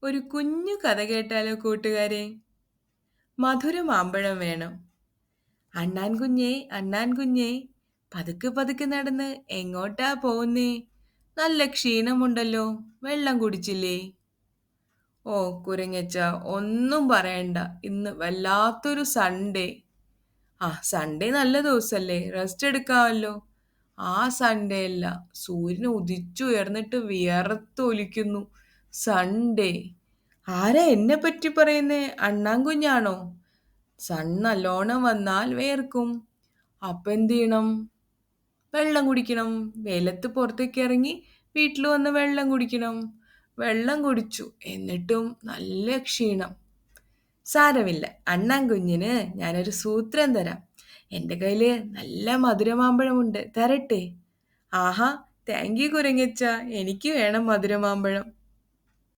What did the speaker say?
ഒരു കുഞ്ഞു കഥ കേട്ടാലോ കൂട്ടുകാരെ? മധുര മാമ്പഴം വേണം. അണ്ണാൻ കുഞ്ഞേ, അണ്ണാൻ കുഞ്ഞേ, പതുക്കെ പതുക്കെ നടന്ന് എങ്ങോട്ടാ പോകുന്നേ? നല്ല ക്ഷീണമുണ്ടല്ലോ, വെള്ളം കുടിച്ചില്ലേ? ഓ കുരങ്ങച്ച, ഒന്നും പറയണ്ട. ഇന്ന് വല്ലാത്തൊരു സൺഡേ. സൺഡേ നല്ല ദിവസല്ലേ, റെസ്റ്റ് എടുക്കാമല്ലോ. സൺഡേ അല്ല, സൂര്യൻ ഉദിച്ചുയർന്നിട്ട് വിയർത്തൊലിക്കുന്നു. സൺഡേ. ആരാ എന്നെ പറ്റി പറയുന്നേ? അണ്ണാൻ കുഞ്ഞാണോ? സൺ നല്ലോണം വന്നാൽ വേർക്കും. അപ്പൊ എന്ത് ചെയ്യണം? വെള്ളം കുടിക്കണം. വെയിലത്ത് പുറത്തേക്ക് ഇറങ്ങി വീട്ടിൽ വന്ന് വെള്ളം കുടിക്കണം. വെള്ളം കുടിച്ചു, എന്നിട്ടും നല്ല ക്ഷീണം. സാരമില്ല, അണ്ണാൻ കുഞ്ഞിന് ഞാനൊരു സൂത്രം തരാം. എൻ്റെ കയ്യില് നല്ല മധുരമാമ്പഴമുണ്ട്, തരട്ടെ? ആഹാ, താങ്ക് യു കുരങ്ങച്ച, എനിക്ക് വേണം മധുരമാമ്പഴം.